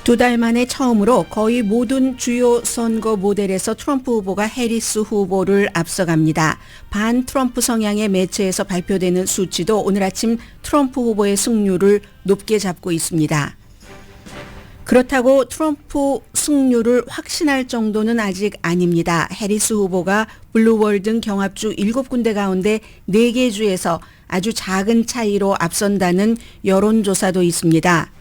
두 달 만에 처음으로 거의 모든 주요 선거 모델에서 트럼프 후보가 해리스 후보를 앞서갑니다. 반 트럼프 성향의 매체에서 발표되는 수치도 오늘 아침 트럼프 후보의 승률을 높게 잡고 있습니다. 그렇다고 트럼프 승률을 확신할 정도는 아직 아닙니다. 해리스 후보가 블루월 등 경합주 7군데 가운데 4개 주에서 아주 작은 차이로 앞선다는 여론조사도 있습니다.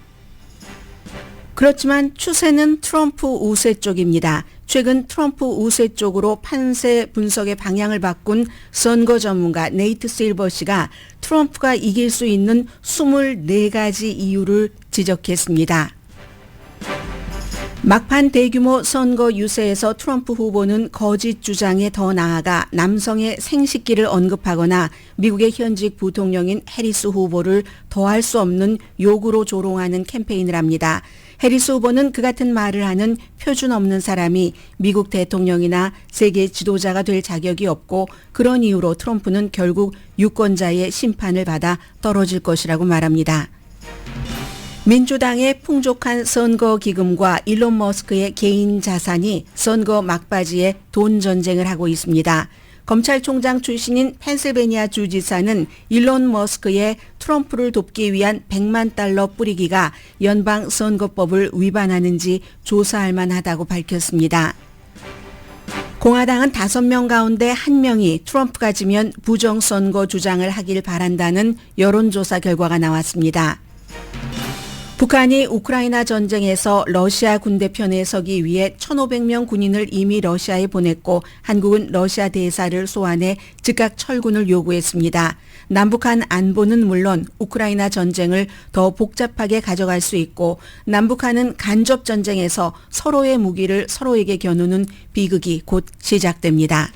그렇지만 추세는 트럼프 우세 쪽입니다. 최근 트럼프 우세 쪽으로 판세 분석의 방향을 바꾼 선거 전문가 네이트 실버 씨가 트럼프가 이길 수 있는 24가지 이유를 지적했습니다. 막판 대규모 선거 유세에서 트럼프 후보는 거짓 주장에 더 나아가 남성의 생식기를 언급하거나 미국의 현직 부통령인 해리스 후보를 더할 수 없는 욕으로 조롱하는 캠페인을 합니다. 해리스 후보는 그 같은 말을 하는 표준 없는 사람이 미국 대통령이나 세계 지도자가 될 자격이 없고 그런 이유로 트럼프는 결국 유권자의 심판을 받아 떨어질 것이라고 말합니다. 민주당의 풍족한 선거 기금과 일론 머스크의 개인 자산이 선거 막바지에 돈 전쟁을 하고 있습니다. 검찰총장 출신인 펜실베니아 주지사는 일론 머스크의 트럼프를 돕기 위한 100만 달러 뿌리기가 연방 선거법을 위반하는지 조사할 만하다고 밝혔습니다. 공화당은 5명 가운데 1명이 트럼프가 지면 부정선거 주장을 하길 바란다는 여론조사 결과가 나왔습니다. 북한이 우크라이나 전쟁에서 러시아 군대 편에 서기 위해 1,500명 군인을 이미 러시아에 보냈고 한국은 러시아 대사를 소환해 즉각 철군을 요구했습니다. 남북한 안보는 물론 우크라이나 전쟁을 더 복잡하게 가져갈 수 있고 남북한은 간접 전쟁에서 서로의 무기를 서로에게 겨누는 비극이 곧 시작됩니다.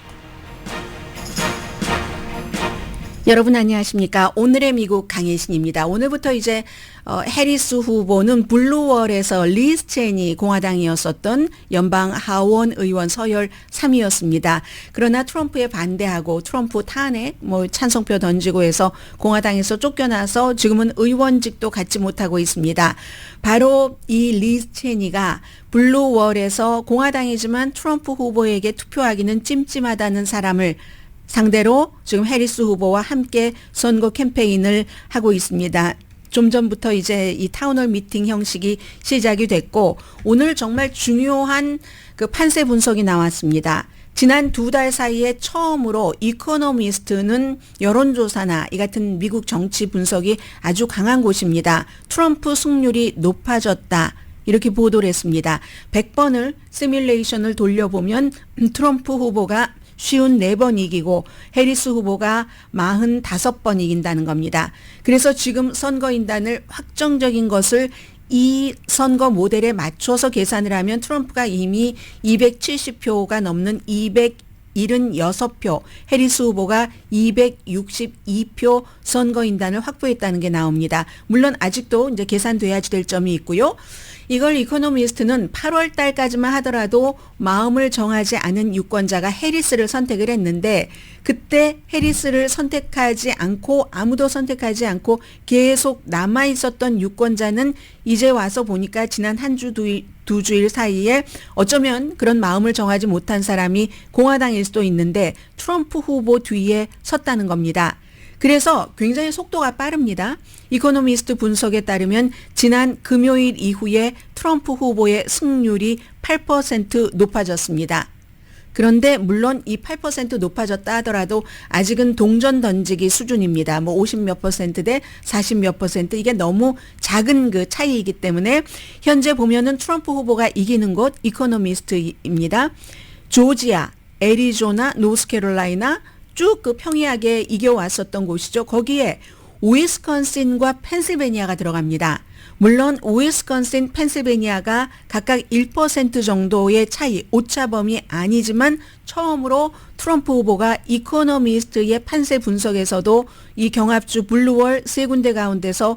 여러분 안녕하십니까? 오늘의 미국 강혜신입니다. 오늘부터 이제 해리스 후보는 블루월에서 리즈 체니 공화당이었었던 연방 하원 의원 서열 3위였습니다. 그러나 트럼프에 반대하고 트럼프 탄핵 찬성표 던지고 해서 공화당에서 쫓겨나서 지금은 의원직도 갖지 못하고 있습니다. 바로 이 리즈 체니가 블루월에서 공화당이지만 트럼프 후보에게 투표하기는 찜찜하다는 사람을 상대로 지금 해리스 후보와 함께 선거 캠페인을 하고 있습니다. 좀 전부터 이제 이 타운홀 미팅 형식이 시작이 됐고 오늘 정말 중요한 그 판세 분석이 나왔습니다. 지난 2달 사이에 처음으로 이코노미스트는 여론조사나 이 같은 미국 정치 분석이 아주 강한 곳입니다. 트럼프 승률이 높아졌다. 이렇게 보도를 했습니다. 100번을 시뮬레이션을 돌려보면 트럼프 후보가 54번 이기고 해리스 후보가 45번 이긴다는 겁니다. 그래서 지금 선거인단을 확정적인 것을 이 선거 모델에 맞춰서 계산을 하면 트럼프가 이미 270표가 넘는 276표, 해리스 후보가 262표 선거인단을 확보했다는 게 나옵니다. 물론 아직도 이제 계산돼야지 될 점이 있고요. 이걸 이코노미스트는 8월 달까지만 하더라도 마음을 정하지 않은 유권자가 해리스를 선택을 했는데 그때 해리스를 선택하지 않고 아무도 선택하지 않고 계속 남아 있었던 유권자는 이제 와서 보니까 지난 한 주 두 주일 사이에 어쩌면 그런 마음을 정하지 못한 사람이 공화당일 수도 있는데 트럼프 후보 뒤에 섰다는 겁니다. 그래서 굉장히 속도가 빠릅니다. 이코노미스트 분석에 따르면 지난 금요일 이후에 트럼프 후보의 승률이 8% 높아졌습니다. 그런데 물론 이 8% 높아졌다 하더라도 아직은 동전 던지기 수준입니다. 50몇 % 대 40몇 % 이게 너무 작은 그 차이이기 때문에 현재 보면은 트럼프 후보가 이기는 곳 이코노미스트입니다. 조지아, 애리조나, 노스캐롤라이나 쭉 그 평이하게 이겨왔었던 곳이죠. 거기에 위스콘신과 펜실베니아가 들어갑니다. 물론 위스콘신, 펜실베니아가 각각 1% 정도의 차이, 오차범위 아니지만 처음으로 트럼프 후보가 이코노미스트의 판세 분석에서도 이 경합주 블루월 3군데 가운데서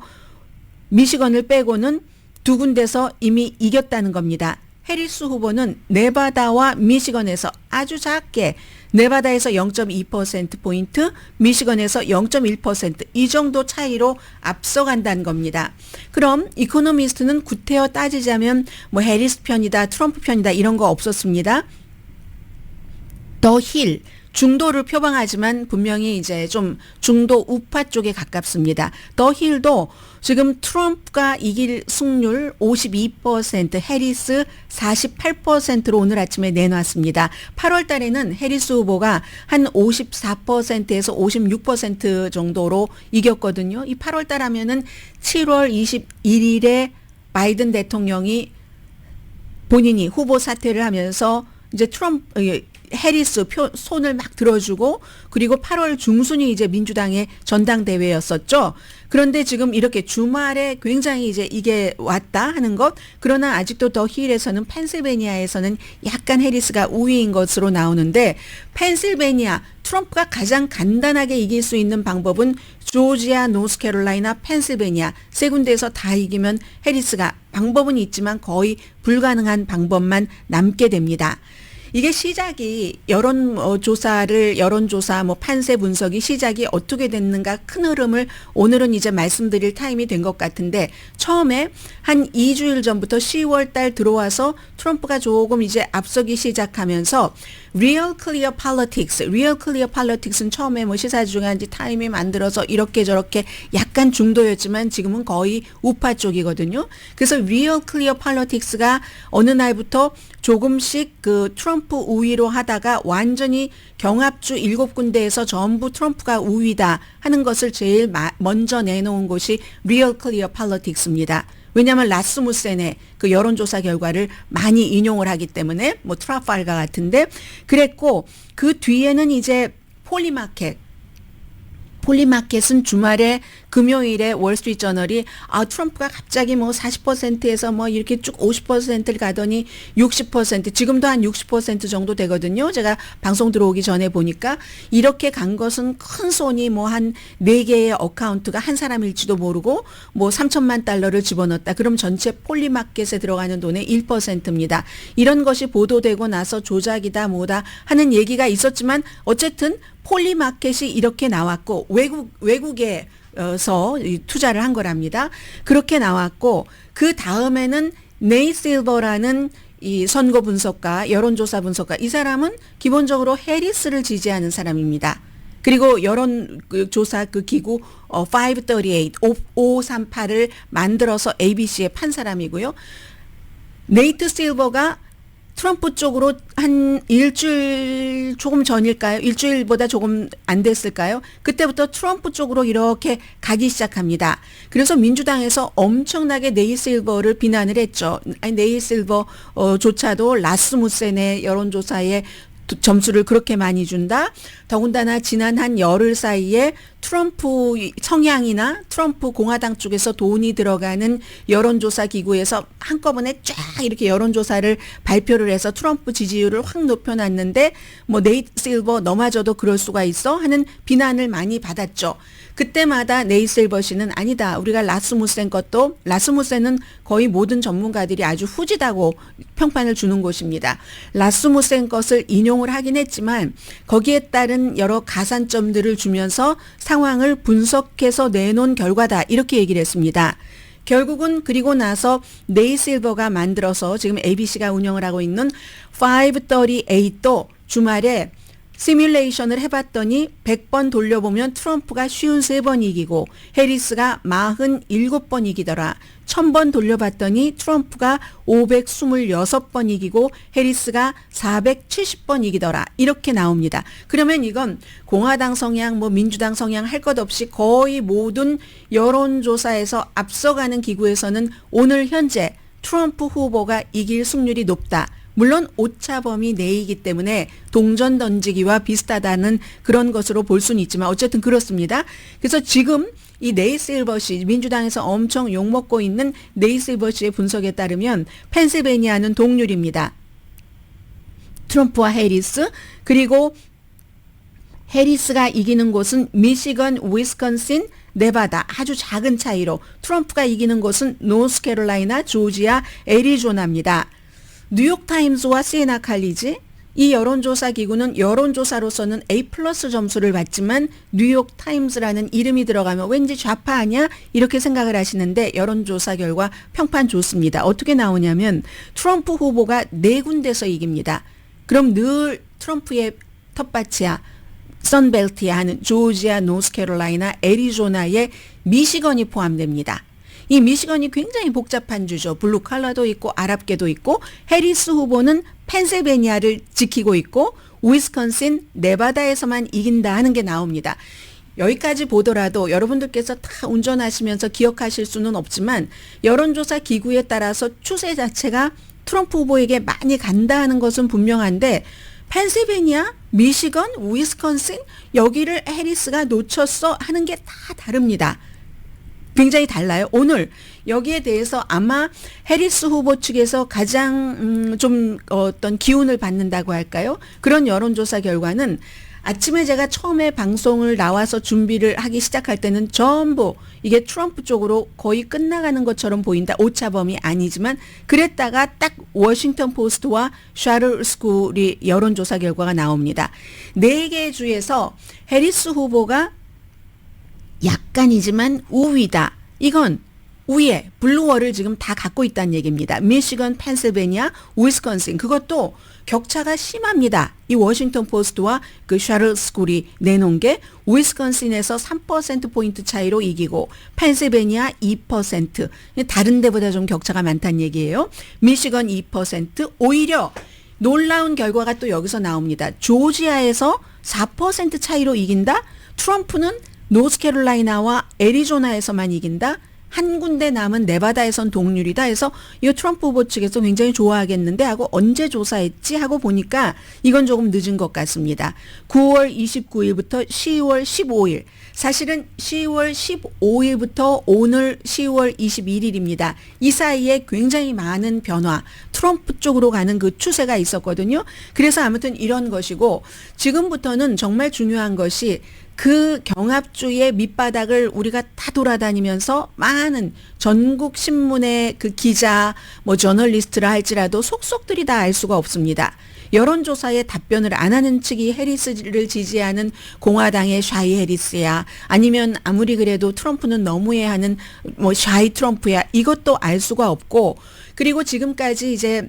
미시건을 빼고는 2군데서 이미 이겼다는 겁니다. 해리스 후보는 네바다와 미시건에서 아주 작게 네바다에서 0.2%포인트, 미시건에서 0.1%이 정도 차이로 앞서간다는 겁니다. 그럼 이코노미스트는 구태여 따지자면 뭐 해리스 편이다, 트럼프 편이다 이런 거 없었습니다. 더 힐, 중도를 표방하지만 분명히 이제 좀 중도 우파 쪽에 가깝습니다. 더 힐도 지금 트럼프가 이길 승률 52%, 해리스 48%로 오늘 아침에 내놨습니다. 8월 달에는 해리스 후보가 한 54%에서 56% 정도로 이겼거든요. 이 8월 달 하면은 7월 21일에 바이든 대통령이 본인이 후보 사퇴를 하면서 이제 해리스 손을 막 들어주고 그리고 8월 중순이 이제 민주당의 전당대회였었죠. 그런데 지금 이렇게 주말에 굉장히 이제 이게 왔다 하는 것. 그러나 아직도 더 힐에서는 펜실베니아에서는 약간 해리스가 우위인 것으로 나오는데 펜실베니아 트럼프가 가장 간단하게 이길 수 있는 방법은 조지아, 노스캐롤라이나, 펜실베니아 세 군데에서 다 이기면 해리스가 방법은 있지만 거의 불가능한 방법만 남게 됩니다. 이게 시작이 여론조사 뭐 판세 분석이 시작이 어떻게 됐는가 큰 흐름을 오늘은 이제 말씀드릴 타임이 된 것 같은데 처음에 한 2주일 전부터 10월 달 들어와서 트럼프가 조금 이제 앞서기 시작하면서 Real Clear Politics는 처음에 뭐 시사주간지 타임이 만들어서 이렇게 저렇게 약간 중도였지만 지금은 거의 우파 쪽이거든요. 그래서 Real Clear Politics가 어느 날부터 조금씩 그 트럼프 우위로 하다가 완전히 경합주 7군데에서 전부 트럼프가 우위다 하는 것을 제일 먼저 내놓은 곳이 Real Clear Politics입니다. 왜냐하면 라스무센의 그 여론조사 결과를 많이 인용을 하기 때문에 뭐 트라팔가 같은데 그랬고 그 뒤에는 이제 폴리마켓은 주말에 금요일에 월스트리트저널이 트럼프가 갑자기 뭐 40%에서 뭐 이렇게 쭉 50%를 가더니 60% 지금도 한 60% 정도 되거든요. 제가 방송 들어오기 전에 보니까 이렇게 간 것은 큰 손이 뭐 한 4개의 어카운트가 한 사람일지도 모르고 뭐 3천만 달러를 집어넣었다. 그럼 전체 폴리마켓에 들어가는 돈의 1%입니다. 이런 것이 보도되고 나서 조작이다 뭐다 하는 얘기가 있었지만 어쨌든 폴리마켓이 이렇게 나왔고 외국에서 투자를 한 거랍니다. 그렇게 나왔고 그 다음에는 네이 실버라는 이 선거 분석가, 여론조사 분석가 이 사람은 기본적으로 해리스를 지지하는 사람입니다. 그리고 여론조사 그 기구 538을 만들어서 ABC에 판 사람이고요. 네이트 실버가 트럼프 쪽으로 한 일주일 조금 전일까요? 일주일보다 조금 안 됐을까요? 그때부터 트럼프 쪽으로 이렇게 가기 시작합니다. 그래서 민주당에서 엄청나게 네이 실버를 비난을 했죠. 네이 실버조차도 라스무센의 여론조사에 점수를 그렇게 많이 준다. 더군다나 지난 한 열흘 사이에 트럼프 성향이나 트럼프 공화당 쪽에서 돈이 들어가는 여론조사 기구에서 한꺼번에 쫙 이렇게 여론조사를 발표를 해서 트럼프 지지율을 확 높여놨는데 뭐 네이트 실버 너마저도 그럴 수가 있어 하는 비난을 많이 받았죠. 그때마다 네이트 실버 씨는 아니다. 우리가 라스무센은 거의 모든 전문가들이 아주 후지다고 평판을 주는 곳입니다. 라스무센 것을 인용을 하긴 했지만 거기에 따른 여러 가산점들을 주면서 상황을 분석해서 내놓은 결과다. 이렇게 얘기를 했습니다. 결국은 그리고 나서 네이 실버가 만들어서 지금 ABC가 운영을 하고 있는 538도 주말에 시뮬레이션을 해봤더니 100번 돌려보면 트럼프가 53번 이기고 해리스가 47번 이기더라. 1000번 돌려봤더니 트럼프가 526번 이기고 해리스가 470번 이기더라. 이렇게 나옵니다. 그러면 이건 공화당 성향, 뭐 민주당 성향 할 것 없이 거의 모든 여론조사에서 앞서가는 기구에서는 오늘 현재 트럼프 후보가 이길 승률이 높다. 물론 오차범위 내이기 때문에 동전 던지기와 비슷하다는 그런 것으로 볼 수는 있지만 어쨌든 그렇습니다. 그래서 지금 이 네이 실버 씨, 민주당에서 엄청 욕먹고 있는 네이 실버 씨의 분석에 따르면 펜실베니아는 동률입니다. 트럼프와 해리스, 그리고 해리스가 이기는 곳은 미시건, 위스콘신, 네바다 아주 작은 차이로 트럼프가 이기는 곳은 노스캐롤라이나, 조지아, 애리조나입니다. 뉴욕타임즈와 시에나 칼리지 이 여론조사 기구는 여론조사로서는 A+ 점수를 받지만 뉴욕타임즈라는 이름이 들어가면 왠지 좌파 아니야? 이렇게 생각을 하시는데 여론조사 결과 평판 좋습니다. 어떻게 나오냐면 트럼프 후보가 4군데서 이깁니다. 그럼 늘 트럼프의 텃밭이야. 선벨트야 하는 조지아, 노스캐롤라이나, 애리조나에 미시건이 포함됩니다. 이 미시건이 굉장히 복잡한 주죠. 블루 칼라도 있고 아랍계도 있고 해리스 후보는 펜실베니아를 지키고 있고 위스콘신, 네바다에서만 이긴다 하는 게 나옵니다. 여기까지 보더라도 여러분들께서 다 운전하시면서 기억하실 수는 없지만 여론조사 기구에 따라서 추세 자체가 트럼프 후보에게 많이 간다 하는 것은 분명한데 펜실베니아, 미시건, 위스콘신 여기를 해리스가 놓쳤어 하는 게 다 다릅니다. 굉장히 달라요. 오늘 여기에 대해서 아마 해리스 후보 측에서 가장 좀 어떤 기운을 받는다고 할까요? 그런 여론조사 결과는 아침에 제가 처음에 방송을 나와서 준비를 하기 시작할 때는 전부 이게 트럼프 쪽으로 거의 끝나가는 것처럼 보인다. 오차범위 아니지만 그랬다가 딱 워싱턴 포스트와 샤를 스쿨이 여론조사 결과가 나옵니다. 4개 주에서 해리스 후보가 약간이지만 우위다. 이건 우위에 블루월을 지금 다 갖고 있다는 얘기입니다. 미시건, 펜실베니아, 위스콘신 그것도 격차가 심합니다. 이 워싱턴 포스트와 그 샤를 스쿨이 내놓은 게 위스콘신에서 3%포인트 차이로 이기고 펜실베니아 2%, 다른 데보다 좀 격차가 많다는 얘기예요. 미시건 2%, 오히려 놀라운 결과가 또 여기서 나옵니다. 조지아에서 4% 차이로 이긴다? 트럼프는 노스캐롤라이나와 애리조나에서만 이긴다? 한 군데 남은 네바다에선 동률이다 해서 이 트럼프 후보 측에서 굉장히 좋아하겠는데 하고 언제 조사했지 하고 보니까 이건 조금 늦은 것 같습니다. 9월 29일부터 10월 15일 사실은 10월 15일부터 오늘 10월 21일입니다. 이 사이에 굉장히 많은 변화 트럼프 쪽으로 가는 그 추세가 있었거든요. 그래서 아무튼 이런 것이고 지금부터는 정말 중요한 것이 그 경합주의 밑바닥을 우리가 다 돌아다니면서 많은 전국 신문의 그 기자, 뭐 저널리스트라 할지라도 속속들이 다 알 수가 없습니다. 여론조사에 답변을 안 하는 측이 해리스를 지지하는 공화당의 샤이 해리스야. 아니면 아무리 그래도 트럼프는 너무해 하는 뭐 샤이 트럼프야. 이것도 알 수가 없고 그리고 지금까지 이제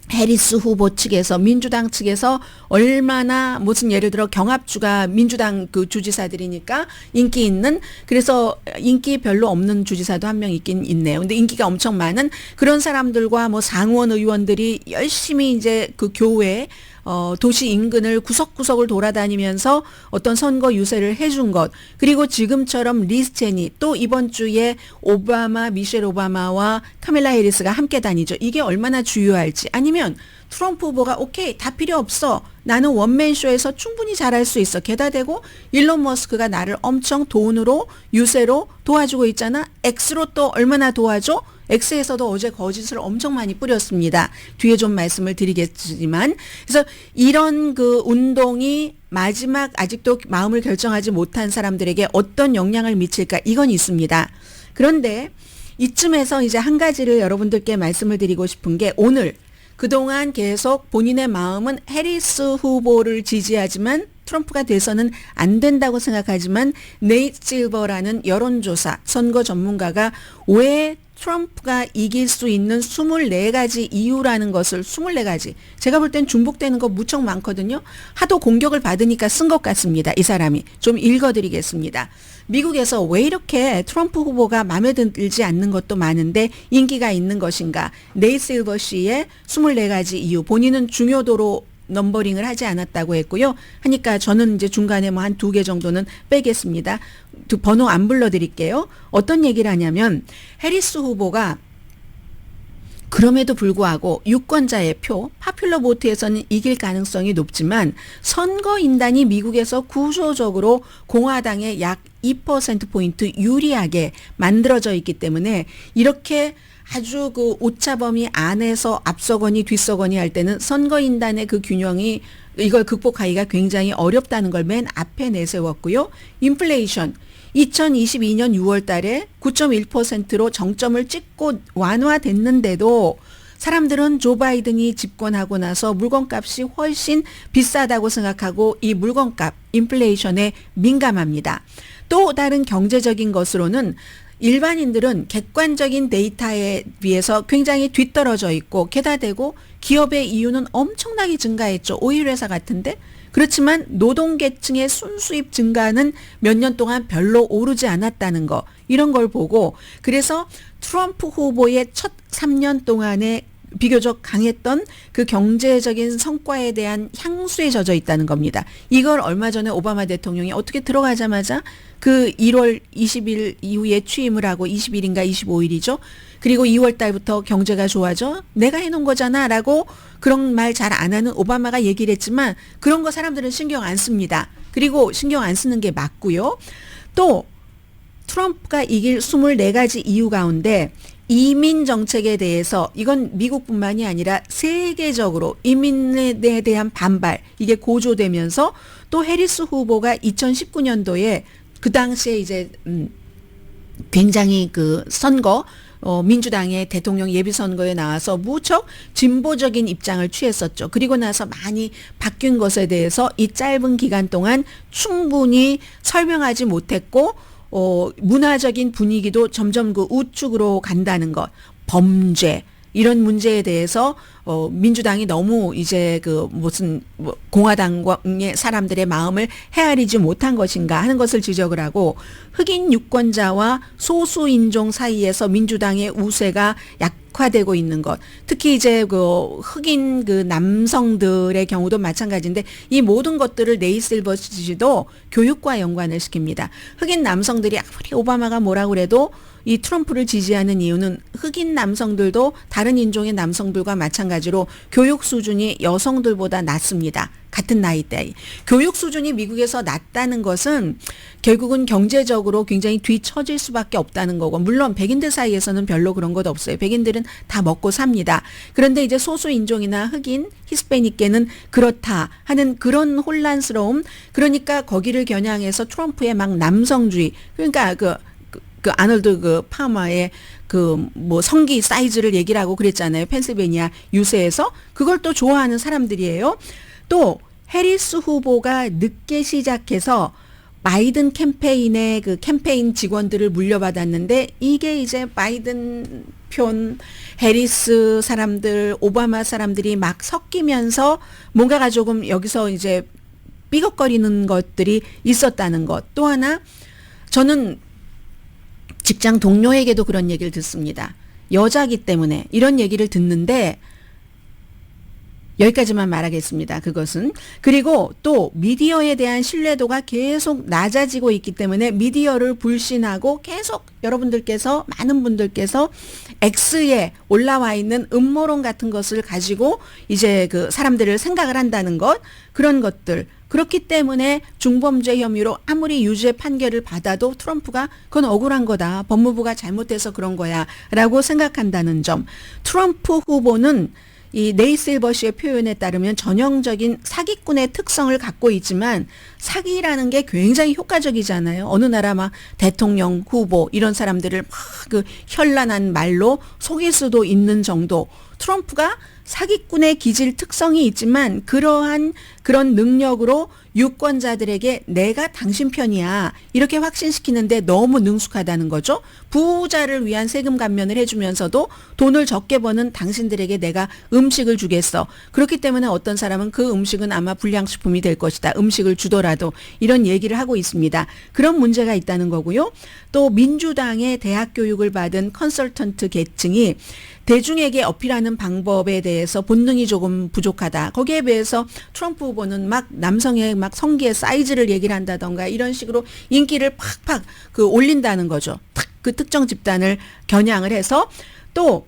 해리스 후보 측에서 민주당 측에서 얼마나 무슨 예를 들어 경합주가 민주당 그 주지사들이니까 인기 있는 그래서 인기 별로 없는 주지사도 한 명 있긴 있네요. 근데 인기가 엄청 많은 그런 사람들과 뭐 상원 의원들이 열심히 이제 그 교외 도시 인근을 구석구석을 돌아다니면서 어떤 선거 유세를 해준 것 그리고 지금처럼 리즈 체니 또 이번 주에 오바마 미셸 오바마와 카밀라 해리스가 함께 다니죠. 이게 얼마나 주요할지 아니면 트럼프 후보가 오케이 다 필요 없어 나는 원맨쇼에서 충분히 잘할 수 있어 게다 대고 일론 머스크가 나를 엄청 돈으로 유세로 도와주고 있잖아. X로 또 얼마나 도와줘? X에서도 어제 거짓을 엄청 많이 뿌렸습니다. 뒤에 좀 말씀을 드리겠지만 그래서 이런 그 운동이 마지막 아직도 마음을 결정하지 못한 사람들에게 어떤 영향을 미칠까 이건 있습니다. 그런데 이쯤에서 이제 한 가지를 여러분들께 말씀을 드리고 싶은 게 오늘 그동안 계속 본인의 마음은 해리스 후보를 지지하지만 트럼프가 돼서는 안 된다고 생각하지만 네이트 실버라는 여론조사 선거 전문가가 왜 트럼프가 이길 수 있는 24가지 이유라는 것을 24가지 제가 볼 땐 중복되는 거 무척 많거든요. 하도 공격을 받으니까 쓴 것 같습니다. 이 사람이. 좀 읽어드리겠습니다. 미국에서 왜 이렇게 트럼프 후보가 마음에 들지 않는 것도 많은데 인기가 있는 것인가. 네이트 실버 씨의 24가지 이유. 본인은 중요도로 넘버링을 하지 않았다고 했고요. 하니까 저는 이제 중간에 뭐 한 2개 정도는 빼겠습니다. 번호 안 불러드릴게요. 어떤 얘기를 하냐면 해리스 후보가 그럼에도 불구하고 유권자의 표, 파퓰러 보트에서는 이길 가능성이 높지만 선거인단이 미국에서 구조적으로 공화당에 약 2%포인트 유리하게 만들어져 있기 때문에 이렇게 아주 그 오차범위 안에서 앞서거니 뒤서거니 할 때는 선거인단의 그 균형이 이걸 극복하기가 굉장히 어렵다는 걸 맨 앞에 내세웠고요. 인플레이션 2022년 6월 달에 9.1%로 정점을 찍고 완화됐는데도 사람들은 조 바이든이 집권하고 나서 물건값이 훨씬 비싸다고 생각하고 이 물건값, 인플레이션에 민감합니다. 또 다른 경제적인 것으로는 일반인들은 객관적인 데이터에 비해서 굉장히 뒤떨어져 있고 게다 대고 기업의 이윤은 엄청나게 증가했죠. 오일 회사 같은데. 그렇지만 노동계층의 순수입 증가는 몇 년 동안 별로 오르지 않았다는 거. 이런 걸 보고 그래서 트럼프 후보의 첫 3년 동안에 비교적 강했던 그 경제적인 성과에 대한 향수에 젖어 있다는 겁니다. 이걸 얼마 전에 오바마 대통령이 어떻게 들어가자마자 그 1월 20일 이후에 취임을 하고 20일인가 25일이죠. 그리고 2월 달부터 경제가 좋아져. 내가 해놓은 거잖아 라고 그런 말 잘 안 하는 오바마가 얘기를 했지만 그런 거 사람들은 신경 안 씁니다. 그리고 신경 안 쓰는 게 맞고요. 또 트럼프가 이길 24가지 이유 가운데 이민 정책에 대해서 이건 미국뿐만이 아니라 세계적으로 이민에 대한 반발 이게 고조되면서 또 해리스 후보가 2019년도에 그 당시에 이제 굉장히 그 선거 민주당의 대통령 예비선거에 나와서 무척 진보적인 입장을 취했었죠. 그리고 나서 많이 바뀐 것에 대해서 이 짧은 기간 동안 충분히 설명하지 못했고 문화적인 분위기도 점점 그 우측으로 간다는 것, 범죄 이런 문제에 대해서 민주당이 너무 이제 그 무슨 공화당의 사람들의 마음을 헤아리지 못한 것인가 하는 것을 지적을 하고 흑인 유권자와 소수 인종 사이에서 민주당의 우세가 약화되고 있는 것. 특히 이제 그 흑인 그 남성들의 경우도 마찬가지인데 이 모든 것들을 네이 실버스도 교육과 연관을 시킵니다. 흑인 남성들이 아무리 오바마가 뭐라고 그래도 이 트럼프를 지지하는 이유는 흑인 남성들도 다른 인종의 남성들과 마찬가지로 교육 수준이 여성들보다 낮습니다. 같은 나이대. 교육 수준이 미국에서 낮다는 것은 결국은 경제적으로 굉장히 뒤처질 수밖에 없다는 거고 물론 백인들 사이에서는 별로 그런 것 없어요. 백인들은 다 먹고 삽니다. 그런데 이제 소수 인종이나 흑인, 히스패닉계는 그렇다 하는 그런 혼란스러움 그러니까 거기를 겨냥해서 트럼프의 막 남성주의 그러니까 그 아놀드 그 파마의 그 뭐 성기 사이즈를 얘기를 하고 그랬잖아요. 펜실베니아 유세에서 그걸 또 좋아하는 사람들이에요. 또 해리스 후보가 늦게 시작해서 바이든 캠페인의 그 캠페인 직원들을 물려받았는데 이게 이제 바이든 편 해리스 사람들 오바마 사람들이 막 섞이면서 뭔가가 조금 여기서 이제 삐걱거리는 것들이 있었다는 것. 또 하나 저는 직장 동료에게도 그런 얘기를 듣습니다. 여자기 때문에 이런 얘기를 듣는데 여기까지만 말하겠습니다. 그것은. 그리고 또 미디어에 대한 신뢰도가 계속 낮아지고 있기 때문에 미디어를 불신하고 계속 여러분들께서 많은 분들께서 X에 올라와 있는 음모론 같은 것을 가지고 이제 그 사람들을 생각을 한다는 것 그런 것들 그렇기 때문에 중범죄 혐의로 아무리 유죄 판결을 받아도 트럼프가 그건 억울한 거다. 법무부가 잘못해서 그런 거야 라고 생각한다는 점. 트럼프 후보는 이 네이 실버시의 표현에 따르면 전형적인 사기꾼의 특성을 갖고 있지만 사기라는 게 굉장히 효과적이잖아요. 어느 나라 막 대통령 후보 이런 사람들을 막 그 현란한 말로 속일 수도 있는 정도. 트럼프가 사기꾼의 기질 특성이 있지만 그러한 그런 능력으로 유권자들에게 내가 당신 편이야 이렇게 확신시키는데 너무 능숙하다는 거죠. 부자를 위한 세금 감면을 해주면서도 돈을 적게 버는 당신들에게 내가 음식을 주겠어. 그렇기 때문에 어떤 사람은 그 음식은 아마 불량식품이 될 것이다. 음식을 주더라도 이런 얘기를 하고 있습니다. 그런 문제가 있다는 거고요. 또 민주당의 대학 교육을 받은 컨설턴트 계층이 대중에게 어필하는 방법에 대해서 본능이 조금 부족하다. 거기에 비해서 트럼프 후보는 막 남성의 막 성기의 사이즈를 얘기를 한다던가 이런 식으로 인기를 팍팍 그 올린다는 거죠. 그 특정 집단을 겨냥을 해서 또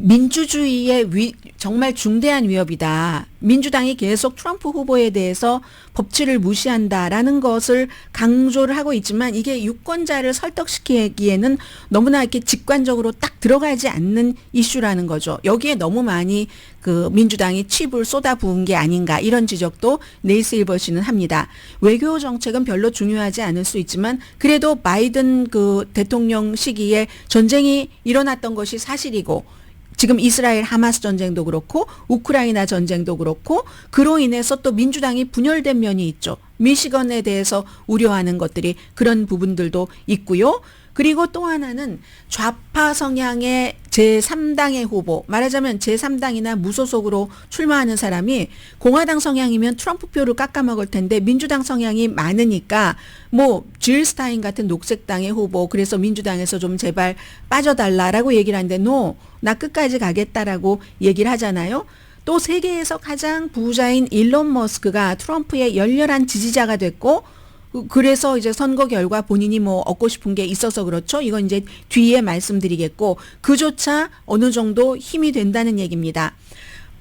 민주주의의 정말 중대한 위협이다. 민주당이 계속 트럼프 후보에 대해서 법치를 무시한다라는 것을 강조를 하고 있지만 이게 유권자를 설득시키기에는 너무나 이렇게 직관적으로 딱 들어가지 않는 이슈라는 거죠. 여기에 너무 많이 그 민주당이 칩을 쏟아부은 게 아닌가 이런 지적도 네이 실버시는 합니다. 외교 정책은 별로 중요하지 않을 수 있지만 그래도 바이든 그 대통령 시기에 전쟁이 일어났던 것이 사실이고 지금 이스라엘 하마스 전쟁도 그렇고 우크라이나 전쟁도 그렇고 그로 인해서 또 민주당이 분열된 면이 있죠. 미시건에 대해서 우려하는 것들이 그런 부분들도 있고요. 그리고 또 하나는 좌파 성향의 제3당의 후보, 말하자면 제3당이나 무소속으로 출마하는 사람이 공화당 성향이면 트럼프 표를 깎아먹을 텐데 민주당 성향이 많으니까 뭐 질 스타인 같은 녹색당의 후보, 그래서 민주당에서 좀 제발 빠져달라라고 얘기를 하는데 나 끝까지 가겠다라고 얘기를 하잖아요. 또 세계에서 가장 부자인 일론 머스크가 트럼프의 열렬한 지지자가 됐고, 그래서 이제 선거 결과 본인이 뭐 얻고 싶은 게 있어서 그렇죠. 이건 이제 뒤에 말씀드리겠고, 그조차 어느 정도 힘이 된다는 얘기입니다.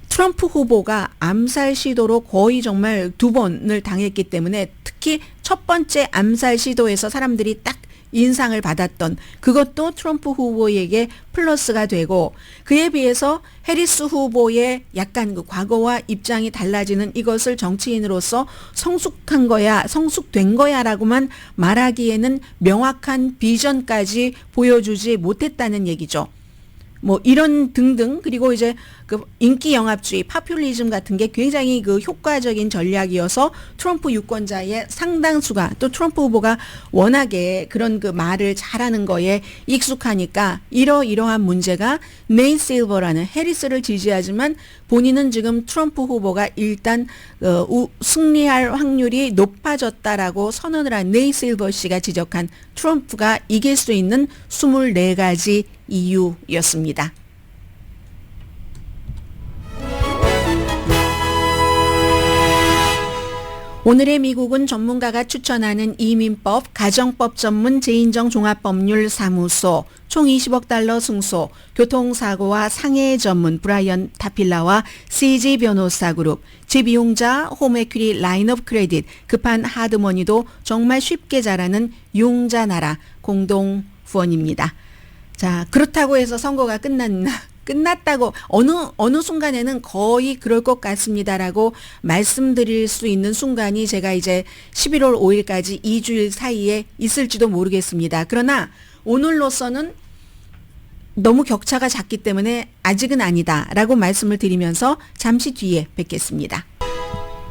트럼프 후보가 암살 시도로 거의 정말 2번을 당했기 때문에 특히 첫 번째 암살 시도에서 사람들이 딱 인상을 받았던 그것도 트럼프 후보에게 플러스가 되고, 그에 비해서 해리스 후보의 약간 그 과거와 입장이 달라지는 이것을 정치인으로서 성숙된 거야라고만 말하기에는 명확한 비전까지 보여주지 못했다는 얘기죠. 뭐 이런 등등, 그리고 이제 그 인기 영합주의, 파퓰리즘 같은 게 굉장히 그 효과적인 전략이어서 트럼프 유권자의 상당수가, 또 트럼프 후보가 워낙에 그런 그 말을 잘하는 거에 익숙하니까 이러한 문제가 네이 실버라는 해리스를 지지하지만 본인은 지금 트럼프 후보가 일단 승리할 확률이 높아졌다라고 선언을 한 네이 실버 씨가 지적한 트럼프가 이길 수 있는 24가지 이유였습니다. 오늘의 미국은 전문가가 추천하는 이민법, 가정법 전문 제인정 종합법률사무소, 총 20억 달러 승소, 교통사고와 상해 전문 브라이언 타필라와 CG 변호사 그룹, 집이용자 홈에퀴리 라인업 크레딧, 급한 하드머니도 정말 쉽게 잘하는 융자나라 공동 후원입니다. 자, 그렇다고 해서 선거가 끝났다고 어느 순간에는 거의 그럴 것 같습니다라고 말씀드릴 수 있는 순간이 제가 이제 11월 5일까지 2주일 사이에 있을지도 모르겠습니다. 그러나 오늘로서는 너무 격차가 작기 때문에 아직은 아니다라고 말씀을 드리면서 잠시 뒤에 뵙겠습니다.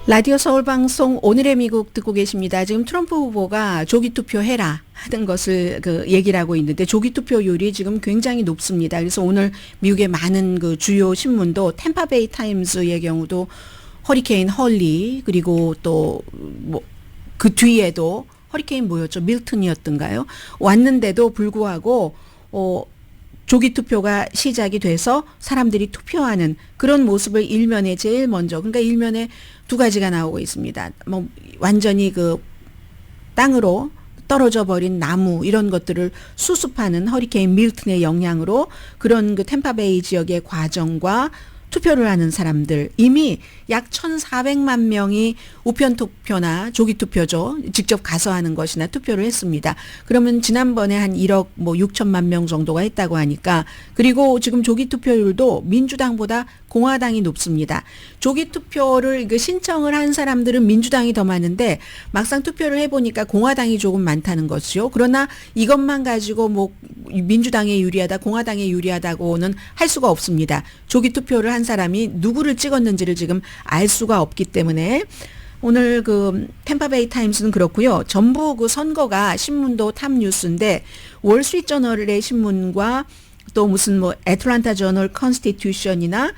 라디오 서울방송 오늘의 미국 듣고 계십니다. 지금 트럼프 후보가 조기투표 해라 하는 것을 얘기를 하고 있는데, 조기투표율이 지금 굉장히 높습니다. 그래서 오늘 미국의 많은 그 주요 신문도 템파베이 타임즈의 경우도 허리케인 헐리, 그리고 또 뭐 그 뒤에도 허리케인 뭐였죠? 밀튼이었던가요? 왔는데도 불구하고 조기투표가 시작이 돼서 사람들이 투표하는 그런 모습을 일면에 제일 먼저, 그러니까 일면에 2가지가 나오고 있습니다. 뭐 완전히 그 땅으로 떨어져 버린 나무 이런 것들을 수습하는 허리케인 밀튼의 영향으로 그런 그 템파베이 지역의 과정과 투표를 하는 사람들, 이미 약 1,400만 명이 우편 투표나 조기 투표죠. 직접 가서 하는 것이나 투표를 했습니다. 그러면 지난번에 한 1억 6천만 명 정도가 했다고 하니까, 그리고 지금 조기 투표율도 민주당보다 공화당이 높습니다. 조기 투표를 신청을 한 사람들은 민주당이 더 많은데 막상 투표를 해보니까 공화당이 조금 많다는 것이요. 그러나 이것만 가지고 뭐 민주당에 유리하다, 공화당에 유리하다고는 할 수가 없습니다. 조기 투표를 한 사람이 누구를 찍었는지를 지금 알 수가 없기 때문에 오늘 그 템파베이 타임스는 그렇고요. 전부 그 선거가 신문도 탑뉴스인데 월스트리트저널의 신문과 또 무슨 뭐 애틀란타 저널 컨스티튜션이나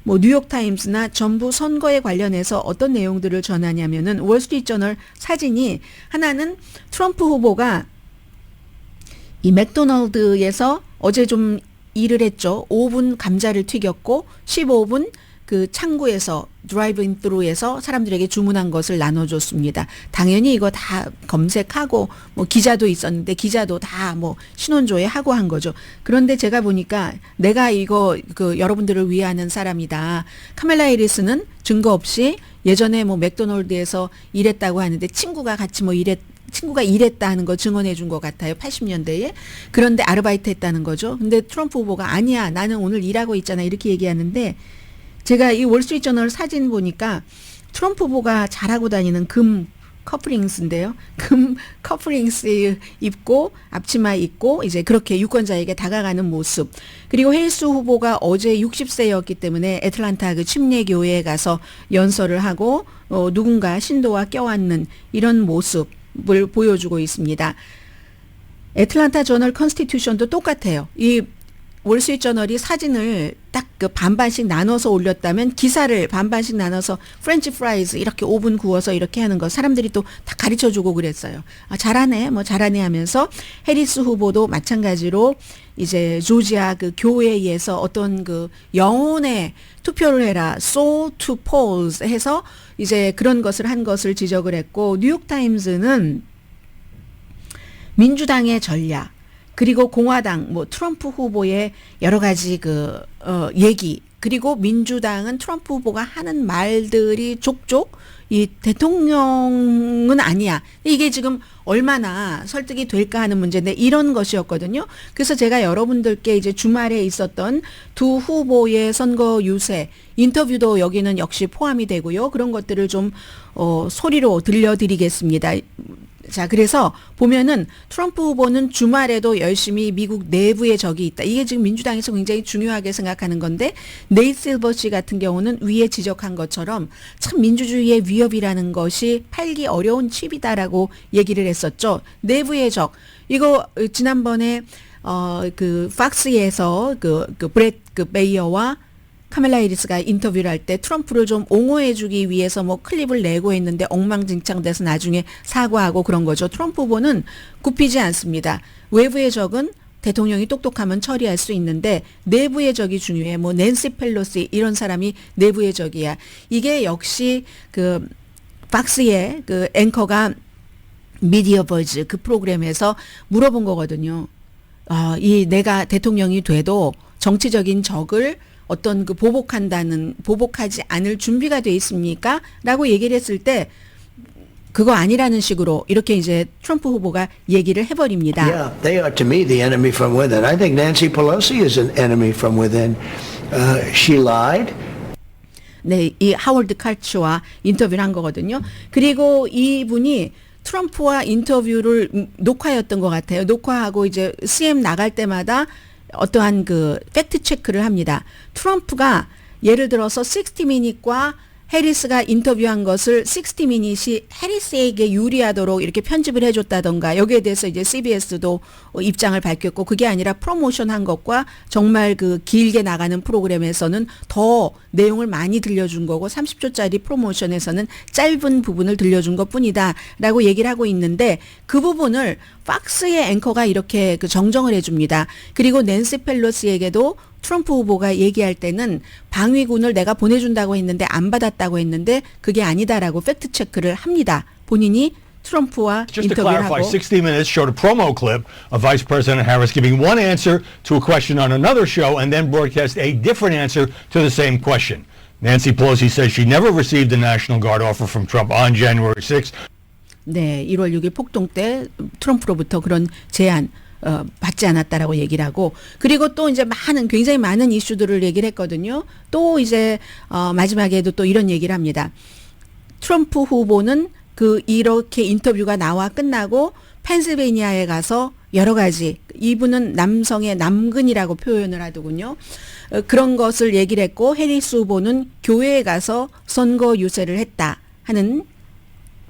뭐 뉴욕타임스나 전부 선거에 관련해서 어떤 내용들을 전하냐면은 월스트리트저널 사진이 하나는 트럼프 후보가 이 맥도날드에서 어제 좀 일을 했죠. 5분 감자를 튀겼고 15분 그 창구에서 드라이브인 트루에서 사람들에게 주문한 것을 나눠줬습니다. 당연히 이거 다 검색하고 뭐 기자도 있었는데 기자도 다 뭐 신원조회하고 한 거죠. 그런데 제가 보니까 내가 이거 그 여러분들을 위하는 사람이다. 카멜라 해리스는 증거 없이 예전에 뭐 맥도날드에서 일했다고 하는데 친구가 같이 뭐 친구가 일했다 하는 거 증언해 준 것 같아요. 80년대에. 그런데 아르바이트 했다는 거죠. 근데 트럼프 후보가 아니야, 나는 오늘 일하고 있잖아, 이렇게 얘기하는데, 제가 이 월스트리트저널 사진 보니까 트럼프 후보가 잘하고 다니는 금 커플링스인데요. 금 커플링스 입고 앞치마 입고 이제 그렇게 유권자에게 다가가는 모습. 그리고 해리스 후보가 어제 60세였기 때문에 애틀란타 그 침례교회에 가서 연설을 하고 누군가 신도와 껴안는 이런 모습을 보여주고 있습니다. 애틀란타 저널 컨스티튜션도 똑같아요. 이 월스트리트저널이 사진을 딱 그 반반씩 나눠서 올렸다면 기사를 반반씩 나눠서 프렌치 프라이즈 이렇게 오븐 구워서 이렇게 하는 거 사람들이 또 다 가르쳐주고 그랬어요. 아, 잘하네 뭐 잘하네 하면서 해리스 후보도 마찬가지로 이제 조지아 그 교회에서 어떤 그 영혼의 투표를 해라 soul to polls 해서 이제 그런 것을 한 것을 지적을 했고 뉴욕타임즈는 민주당의 전략 그리고 공화당 뭐 트럼프 후보의 여러 가지 그 얘기 그리고 민주당은 트럼프 후보가 하는 말들이 족족 이 대통령은 아니야. 이게 지금 얼마나 설득이 될까 하는 문제인데 이런 것이었거든요. 그래서 제가 여러분들께 이제 주말에 있었던 두 후보의 선거 유세 인터뷰도 여기는 역시 포함이 되고요. 그런 것들을 좀 소리로 들려드리겠습니다. 자, 그래서 보면은 트럼프 후보는 주말에도 열심히 미국 내부에 적이 있다. 이게 지금 민주당에서 굉장히 중요하게 생각하는 건데 네이트 실버시 같은 경우는 위에 지적한 것처럼 참 민주주의의 위협이라는 것이 팔기 어려운 칩이다라고 얘기를 했었죠. 내부의 적. 이거 지난번에 그 팍스에서 그 브렛 그 베이어와 카멜라 해리스가 인터뷰를 할 때 트럼프를 좀 옹호해주기 위해서 뭐 클립을 내고 했는데 엉망진창돼서 나중에 사과하고 그런 거죠. 트럼프 후보는 굽히지 않습니다. 외부의 적은 대통령이 똑똑하면 처리할 수 있는데 내부의 적이 중요해. 뭐 낸시 펠로시 이런 사람이 내부의 적이야. 이게 역시 그 팍스의 그 앵커가 미디어 버즈 그 프로그램에서 물어본 거거든요. 이 내가 대통령이 돼도 정치적인 적을 어떤 그 보복하지 않을 준비가 돼 있습니까? 라고 얘기를 했을 때 그거 아니라는 식으로 이렇게 이제 트럼프 후보가 얘기를 해버립니다. Yeah, they are to me the enemy from within. I think Nancy Pelosi is an enemy from within. She lied. 네, 이 하워드 칼츠와 인터뷰를 한 거거든요. 그리고 이분이 트럼프와 인터뷰를 녹화였던 것 같아요. 녹화하고 이제 CM 나갈 때마다 어떠한 그 팩트 체크를 합니다. 트럼프가 예를 들어서 60미닛과 해리스가 인터뷰한 것을 60미닛이 해리스에게 유리하도록 이렇게 편집을 해줬다던가 여기에 대해서 이제 CBS도 입장을 밝혔고 그게 아니라 프로모션한 것과 정말 그 길게 나가는 프로그램에서는 더 내용을 많이 들려준 거고 30초짜리 프로모션에서는 짧은 부분을 들려준 것뿐이다 라고 얘기를 하고 있는데 그 부분을 팍스의 앵커가 이렇게 그 정정을 해줍니다. 그리고 낸시 펠로시에게도 트럼프 후보가 얘기할 때는 방위군을 내가 보내준다고 했는데 안 받았다고 했는데 그게 아니다라고 팩트 체크를 합니다. 본인이 트럼프와 Just to 인터뷰를 clarify, 하고 60 Minutes showed a promo clip of Vice President Harris giving one answer to a question on another show and then broadcast a different answer to the same question. Nancy Pelosi says she never received a National Guard offer from Trump on January 6th. 네, 1월 6일 폭동 때 트럼프로부터 그런 제안 받지 않았다라고 얘기를 하고 그리고 또 이제 굉장히 많은 이슈들을 얘기를 했거든요. 또 이제 마지막에도 또 이런 얘기를 합니다. 트럼프 후보는 그 이렇게 인터뷰가 나와 끝나고 펜실베이니아에 가서 여러 가지 이분은 남성의 남근이라고 표현을 하더군요. 그런 것을 얘기를 했고 해리스 후보는 교회에 가서 선거 유세를 했다 하는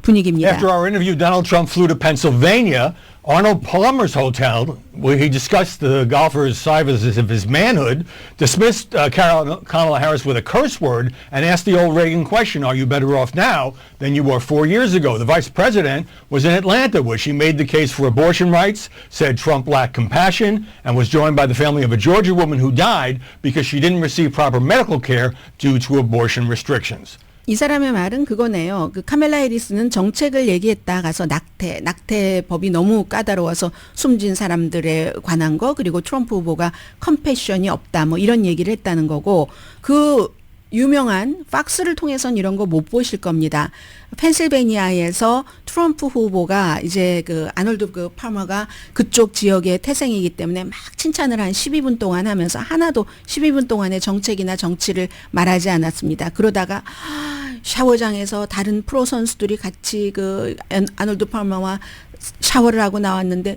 분위기입니다. After our interview, Donald Trump flew to Pennsylvania, Arnold Palmer's hotel, where he discussed the golfer's signs of his manhood, dismissed Kamala Harris with a curse word, and asked the old Reagan question, are you better off now than you were 4 years ago? The vice president was in Atlanta, where she made the case for abortion rights, said Trump lacked compassion, and was joined by the family of a Georgia woman who died because she didn't receive proper medical care due to abortion restrictions. 이 사람의 말은 그거네요. 그 카멜라 해리스는 정책을 얘기했다 가서 낙태법이 너무 까다로워서 숨진 사람들에 관한 거 그리고 트럼프 후보가 컴패션이 없다 뭐 이런 얘기를 했다는 거고 그 유명한 팍스를 통해서는 이런 거 못 보실 겁니다. 펜실베니아에서 트럼프 후보가 이제 그 아놀드 그 팔머가 그쪽 지역의 태생이기 때문에 막 칭찬을 한 12분 동안 하면서 하나도 12분 동안의 정책이나 정치를 말하지 않았습니다. 그러다가 샤워장에서 다른 프로 선수들이 같이 아놀드 팔머와 샤워를 하고 나왔는데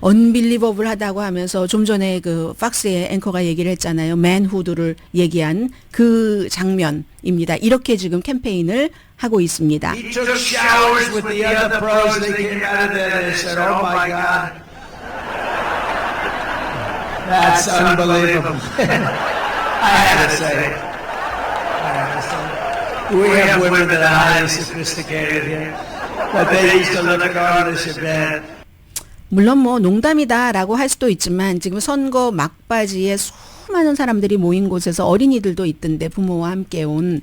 언빌리버블하다고 하면서 좀 전에 팍스의 앵커가 얘기를 했잖아요. 맨후드를 얘기한 그 장면입니다. 이렇게 지금 캠페인을 하고 있습니다. He took showers with the other pros. They came out of there. They said, "Oh my God, that's unbelievable." I had to say it. We have women that are highly sophisticated here, but they used to look at all this event. 물론 뭐 농담이다라고 할 수도 있지만 지금 선거 막바지에 수많은 사람들이 모인 곳에서 어린이들도 있던데 부모와 함께 온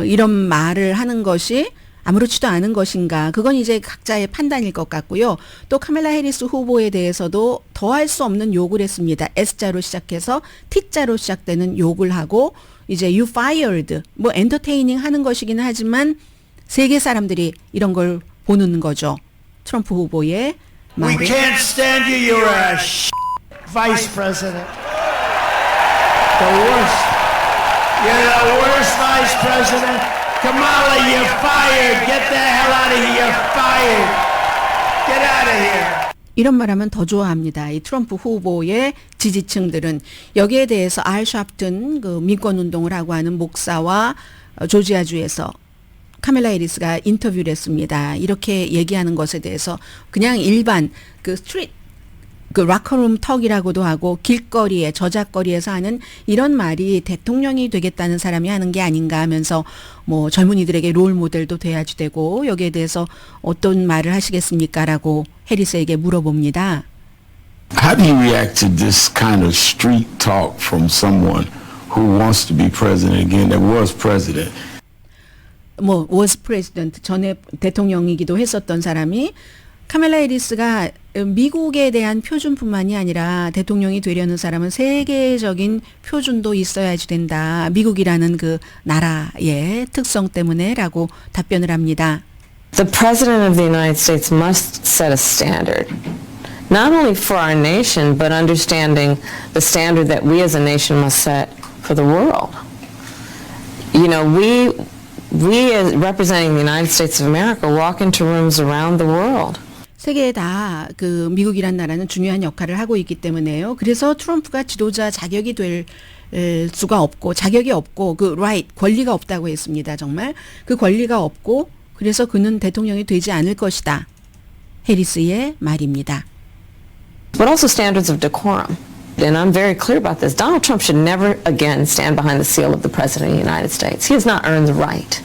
이런 말을 하는 것이 아무렇지도 않은 것인가. 그건 이제 각자의 판단일 것 같고요. 또 카멜라 해리스 후보에 대해서도 더할 수 없는 욕을 했습니다. S자로 시작해서 T자로 시작되는 욕을 하고 이제 you fired 뭐 엔터테이닝 하는 것이긴 하지만 세계 사람들이 이런 걸 보는 거죠. 트럼프 후보의 We 말을. can't stand you. You're a vice president. The worst. You're the worst vice president. Kamala, you're fired. Get the hell out of here. You're fired. Get out of here. 이런 말하면 더 좋아합니다. 이 트럼프 후보의 지지층들은 여기에 대해서 알 샤프튼 민권운동을 하고 하는 목사와 조지아주에서 카멜라 해리스가 인터뷰를 했습니다. 이렇게 얘기하는 것에 대해서 그냥 일반 스트리트 락커룸 턱이라고도 하고 길거리에 저작거리에서 하는 이런 말이 대통령이 되겠다는 사람이 하는 게 아닌가 하면서 뭐 젊은이들에게 롤 모델도 돼야지 되고 여기에 대해서 어떤 말을 하시겠습니까라고 해리스에게 물어봅니다. How do you react to this kind of street talk from someone who wants to be president again, that was president? 뭐 was president 전에 대통령이기도 했었던 사람이 카멜라 해리스가 미국에 대한 표준뿐만이 아니라 대통령이 되려는 사람은 세계적인 표준도 있어야지 된다. 미국이라는 나라의 특성 때문에라고 답변을 합니다. The President of the United States must set a standard, not only for our nation, but understanding the standard that we as a nation must set for the world. You know, we as representing the United States of America walk into rooms around the world. 세계에 다 미국이란 나라는 중요한 역할을 하고 있기 때문에요. 그래서 트럼프가 지도자 자격이 될 수가 없고 자격이 없고 right 권리가 없다고 했습니다. 정말 그 권리가 없고 그래서 그는 대통령이 되지 않을 것이다. 해리스의 말입니다. But also standards of decorum. And I'm very clear about this. Donald Trump should never again stand behind the seal of the President of the United States. He has not earned the right.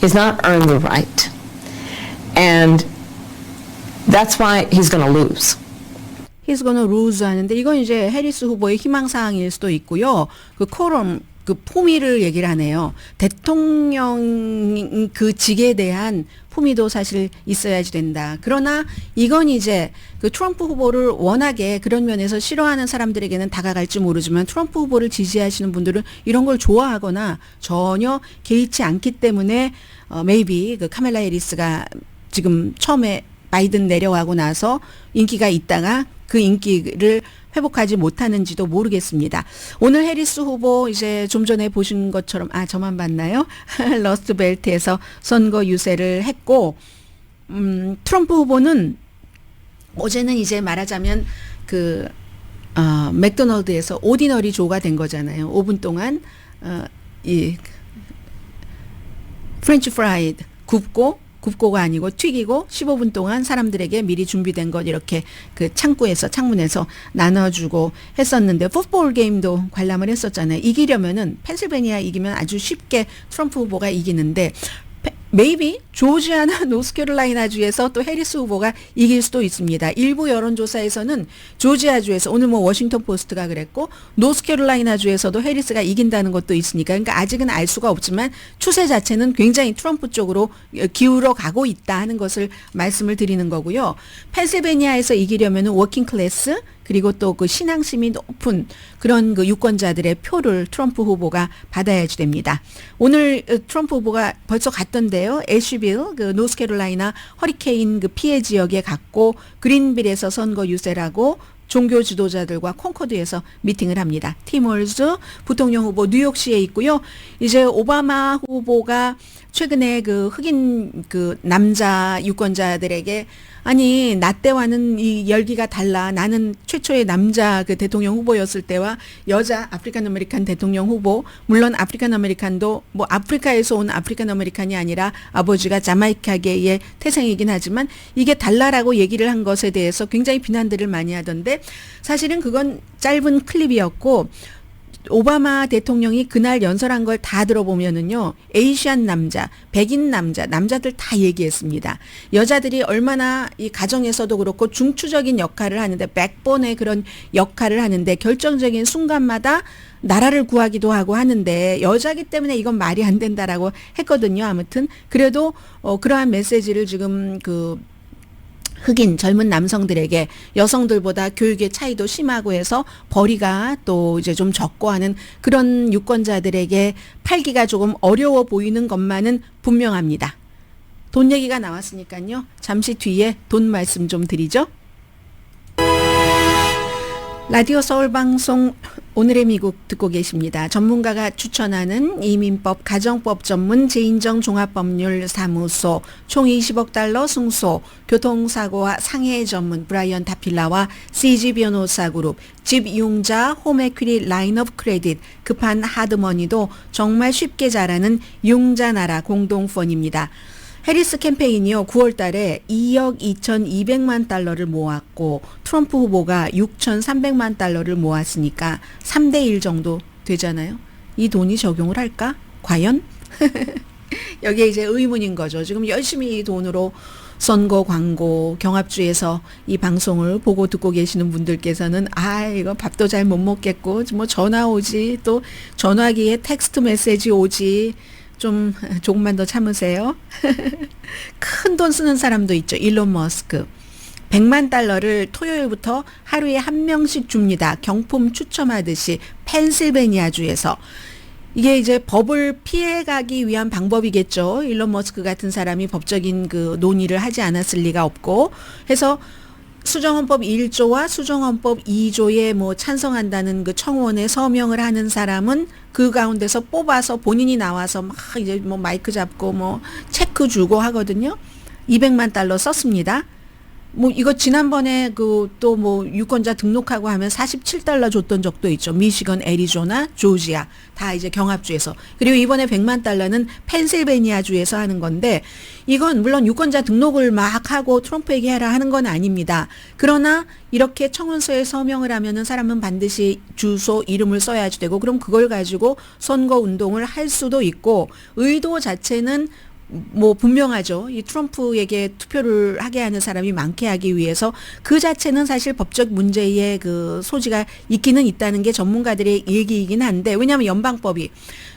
He has not earned the right. And that's why he's going to lose. He's gonna lose 하는데 이건 이제 해리스 후보의 희망사항일 수도 있고요. 코럼 품위를 얘기를 하네요. 대통령 직에 대한 품위도 사실 있어야지 된다. 그러나 이건 이제 트럼프 후보를 워낙에 그런 면에서 싫어하는 사람들에게는 다가갈지 모르지만 트럼프 후보를 지지하시는 분들은 이런 걸 좋아하거나 전혀 개의치 않기 때문에 maybe 카멜라 해리스가 지금 처음에 바이든 내려가고 나서 인기가 있다가 그 인기를 회복하지 못하는지도 모르겠습니다. 오늘 해리스 후보 이제 좀 전에 보신 것처럼 저만 봤나요? 러스트벨트에서 선거 유세를 했고 트럼프 후보는 어제는 이제 말하자면 맥도널드에서 오디너리 조가 된 거잖아요. 5분 동안 이 프렌치 프라이드 굽고가 아니고 튀기고 15분 동안 사람들에게 미리 준비된 것 이렇게 창문에서 나눠주고 했었는데 풋볼 게임도 관람을 했었잖아요. 이기려면은 펜실베니아 이기면 아주 쉽게 트럼프 후보가 이기는데 maybe 조지아나 노스캐롤라이나주에서 또 해리스 후보가 이길 수도 있습니다. 일부 여론조사에서는 조지아주에서 오늘 뭐 워싱턴 포스트가 그랬고 노스캐롤라이나주에서도 해리스가 이긴다는 것도 있으니까 그러니까 아직은 알 수가 없지만 추세 자체는 굉장히 트럼프 쪽으로 기울어 가고 있다 하는 것을 말씀을 드리는 거고요. 펜실베니아에서 이기려면 워킹 클래스 그리고 또 신앙심이 높은 그런 유권자들의 표를 트럼프 후보가 받아야지 됩니다. 오늘 트럼프 후보가 벌써 갔던데요. 애쉬빌, 노스캐롤라이나 허리케인 피해 지역에 갔고 그린빌에서 선거 유세라고 종교 지도자들과 콩코드에서 미팅을 합니다. 팀 월즈 부통령 후보 뉴욕시에 있고요. 이제 오바마 후보가 최근에 그 흑인 그 남자 유권자들에게 아니 나 때와는 이 열기가 달라. 나는 최초의 남자 그 대통령 후보였을 때와 여자 아프리칸 아메리칸 대통령 후보 물론 아프리칸 아메리칸도 뭐 아프리카에서 온 아프리칸 아메리칸이 아니라 아버지가 자마이카계의 태생이긴 하지만 이게 달라라고 얘기를 한 것에 대해서 굉장히 비난들을 많이 하던데 사실은 그건 짧은 클립이었고 오바마 대통령이 그날 연설한 걸 다 들어보면은요, 에이시안 남자, 백인 남자, 남자들 다 얘기했습니다. 여자들이 얼마나 이 가정에서도 그렇고 중추적인 역할을 하는데, 백본의 그런 역할을 하는데, 결정적인 순간마다 나라를 구하기도 하고 하는데, 여자기 때문에 이건 말이 안 된다라고 했거든요. 아무튼, 그래도, 그러한 메시지를 지금 흑인 젊은 남성들에게 여성들보다 교육의 차이도 심하고 해서 벌이가 또 이제 좀 적고 하는 그런 유권자들에게 팔기가 조금 어려워 보이는 것만은 분명합니다. 돈 얘기가 나왔으니까요. 잠시 뒤에 돈 말씀 좀 드리죠. 라디오 서울방송 오늘의 미국 듣고 계십니다. 전문가가 추천하는 이민법, 가정법 전문 재인정 종합법률사무소 총 20억 달러 승소, 교통사고와 상해 전문 브라이언 다필라와 CG 변호사 그룹, 집융자 홈에퀴리 라인업 크레딧, 급한 하드머니도 정말 쉽게 잘하는 융자나라 공동펀입니다. 해리스 캠페인이요. 9월 달에 2억 2,200만 달러를 모았고 트럼프 후보가 6,300만 달러를 모았으니까 3대1 정도 되잖아요. 이 돈이 적용을 할까? 과연? 여기에 이제 의문인 거죠. 지금 열심히 이 돈으로 선거 광고 경합주에서 이 방송을 보고 듣고 계시는 분들께서는 이거 밥도 잘 못 먹겠고 뭐 전화 오지 또 전화기에 텍스트 메시지 오지 좀 조금만 더 참으세요. 큰 돈 쓰는 사람도 있죠. 일론 머스크. 100만 달러를 토요일부터 하루에 한 명씩 줍니다. 경품 추첨하듯이 펜실베니아주에서. 이게 이제 법을 피해가기 위한 방법이겠죠. 일론 머스크 같은 사람이 법적인 그 논의를 하지 않았을 리가 없고 해서 수정헌법 1조와 수정헌법 2조에 뭐 찬성한다는 그 청원에 서명을 하는 사람은 그 가운데서 뽑아서 본인이 나와서 막 이제 뭐 마이크 잡고 뭐 체크 주고 하거든요. 200만 달러 썼습니다. 뭐 이거 지난번에 그 또 뭐 유권자 등록하고 하면 47달러 줬던 적도 있죠. 미시건, 애리조나, 조지아 다 이제 경합주에서. 그리고 이번에 100만 달러는 펜실베니아주에서 하는 건데 이건 물론 유권자 등록을 막 하고 트럼프에게 해라 하는 건 아닙니다. 그러나 이렇게 청원서에 서명을 하면은 사람은 반드시 주소, 이름을 써야지 되고 그럼 그걸 가지고 선거 운동을 할 수도 있고 의도 자체는 뭐 분명하죠. 이 트럼프에게 투표를 하게 하는 사람이 많게 하기 위해서 그 자체는 사실 법적 문제의 그 소지가 있기는 있다는 게 전문가들의 얘기이긴 한데 왜냐하면 연방법이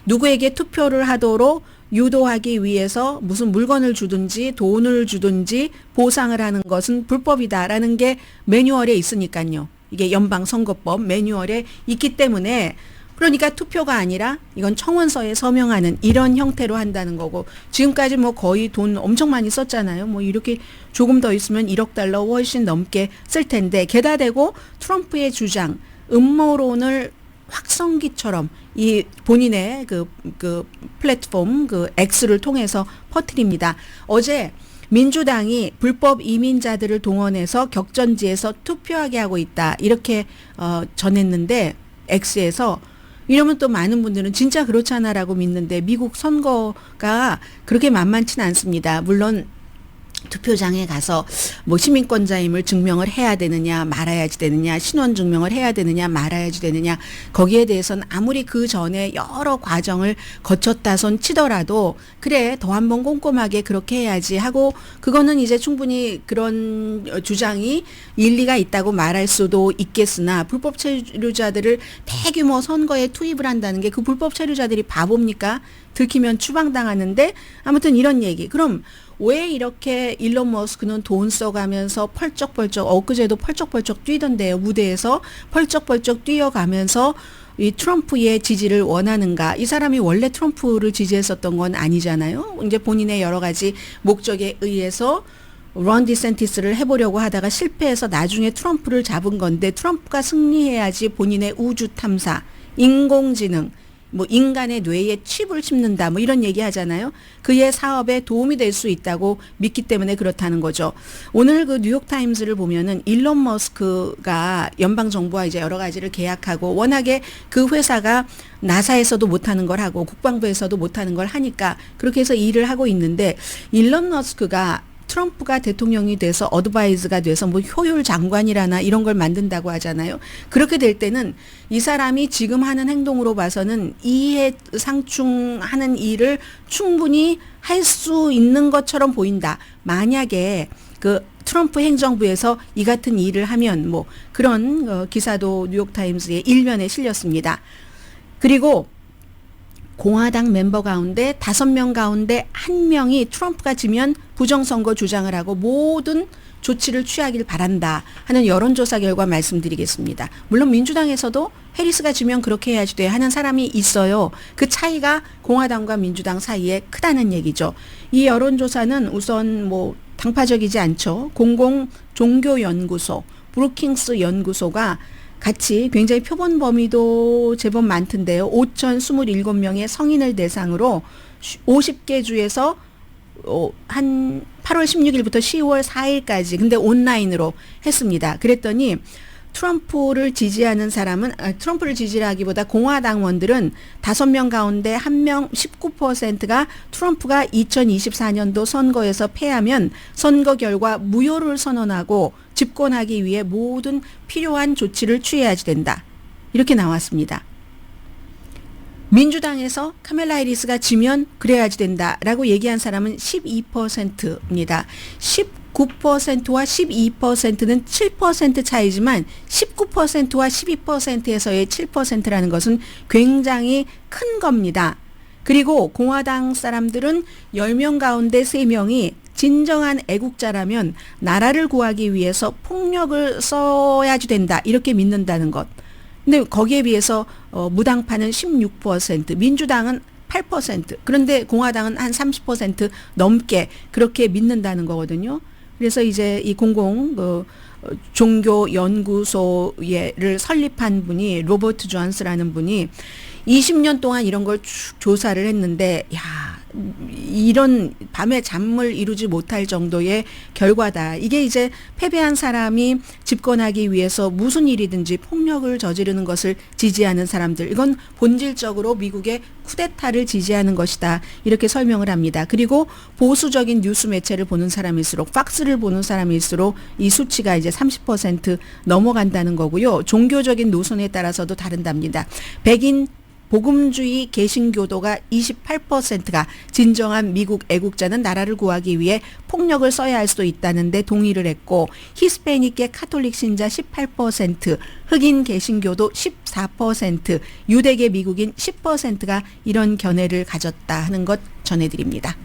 누구에게 투표를 하도록 유도하기 위해서 무슨 물건을 주든지 돈을 주든지 보상을 하는 것은 불법이다라는 게 매뉴얼에 있으니까요. 이게 연방선거법 매뉴얼에 있기 때문에 그러니까 투표가 아니라 이건 청원서에 서명하는 이런 형태로 한다는 거고 지금까지 뭐 거의 돈 엄청 많이 썼잖아요. 뭐 이렇게 조금 더 있으면 1억 달러 훨씬 넘게 쓸 텐데 게다 대고 트럼프의 주장, 음모론을 확성기처럼 이 본인의 그 플랫폼 그 X를 통해서 퍼뜨립니다. 어제 민주당이 불법 이민자들을 동원해서 격전지에서 투표하게 하고 있다. 이렇게 전했는데 X에서 이러면 또 많은 분들은 진짜 그렇잖아라고 믿는데 미국 선거가 그렇게 만만치는 않습니다. 물론 투표장에 가서 뭐 시민권자임을 증명을 해야 되느냐 말아야지 되느냐 신원 증명을 해야 되느냐 말아야지 되느냐 거기에 대해서는 아무리 그 전에 여러 과정을 거쳤다 손 치더라도 그래 더 한번 꼼꼼하게 그렇게 해야지 하고 그거는 이제 충분히 그런 주장이 일리가 있다고 말할 수도 있겠으나 불법 체류자들을 대규모 선거에 투입을 한다는 게 그 불법 체류자들이 바보입니까? 들키면 추방당하는데 아무튼 이런 얘기. 그럼 왜 이렇게 일론 머스크는 돈 써가면서 펄쩍펄쩍 엊그제도 펄쩍펄쩍 뛰던데요. 무대에서 펄쩍펄쩍 뛰어가면서 이 트럼프의 지지를 원하는가. 이 사람이 원래 트럼프를 지지했었던 건 아니잖아요. 이제 본인의 여러 가지 목적에 의해서 론 디센티스를 해보려고 하다가 실패해서 나중에 트럼프를 잡은 건데 트럼프가 승리해야지 본인의 우주 탐사, 인공지능, 뭐 인간의 뇌에 칩을 심는다 뭐 이런 얘기 하잖아요. 그의 사업에 도움이 될 수 있다고 믿기 때문에 그렇다는 거죠. 오늘 그 뉴욕타임스를 보면은 일론 머스크가 연방정부와 이제 여러 가지를 계약하고 워낙에 그 회사가 나사에서도 못하는 걸 하고 국방부에서도 못하는 걸 하니까 그렇게 해서 일을 하고 있는데 일론 머스크가 트럼프가 대통령이 돼서 어드바이즈가 돼서 뭐 효율 장관이라나 이런 걸 만든다고 하잖아요. 그렇게 될 때는 이 사람이 지금 하는 행동으로 봐서는 이해 상충하는 일을 충분히 할 수 있는 것처럼 보인다. 만약에 그 트럼프 행정부에서 이 같은 일을 하면 뭐 그런 기사도 뉴욕타임스의 일면에 실렸습니다. 그리고 공화당 멤버 가운데 5명 가운데 1명이 트럼프가 지면 부정선거 주장을 하고 모든 조치를 취하길 바란다 하는 여론조사 결과 말씀드리겠습니다. 물론 민주당에서도 해리스가 지면 그렇게 해야지 돼 하는 사람이 있어요. 그 차이가 공화당과 민주당 사이에 크다는 얘기죠. 이 여론조사는 우선 뭐 당파적이지 않죠. 공공종교연구소, 브루킹스 연구소가 같이 굉장히 표본 범위도 제법 많던데요. 5,027명의 성인을 대상으로 50개 주에서 한 8월 16일부터 10월 4일까지 근데 온라인으로 했습니다. 그랬더니 트럼프를 지지하는 사람은 트럼프를 지지하기보다 공화당원들은 5명 가운데 1명 19%가 트럼프가 2024년도 선거에서 패하면 선거 결과 무효를 선언하고 집권하기 위해 모든 필요한 조치를 취해야지 된다. 이렇게 나왔습니다. 민주당에서 카멜라 해리스가 지면 그래야지 된다라고 얘기한 사람은 12%입니다. 19%와 12%는 7% 차이지만 19%와 12%에서의 7%라는 것은 굉장히 큰 겁니다. 그리고 공화당 사람들은 10명 가운데 3명이 진정한 애국자라면 나라를 구하기 위해서 폭력을 써야지 된다 이렇게 믿는다는 것. 근데 거기에 비해서 무당파는 16%, 민주당은 8%, 그런데 공화당은 한 30% 넘게 그렇게 믿는다는 거거든요. 그래서 이제 이 종교연구소를 설립한 분이 로버트 존스라는 분이 20년 동안 이런 걸 쭉 조사를 했는데 야 이런 밤에 잠을 이루지 못할 정도의 결과다. 이게 이제 패배한 사람이 집권하기 위해서 무슨 일이든지 폭력을 저지르는 것을 지지하는 사람들. 이건 본질적으로 미국의 쿠데타를 지지하는 것이다. 이렇게 설명을 합니다. 그리고 보수적인 뉴스 매체를 보는 사람일수록 팍스를 보는 사람일수록 이 수치가 이제 30% 넘어간다는 거고요. 종교적인 노선에 따라서도 다른답니다. 백인 복음주의 개신교도가 28%가 진정한 미국 애국자는 나라를 구하기 위해 폭력을 써야 할 수도 있다는데 동의를 했고 히스패닉계 카톨릭 신자 18%, 흑인 개신교도 14%, 유대계 미국인 10%가 이런 견해를 가졌다 하는 것 전해드립니다.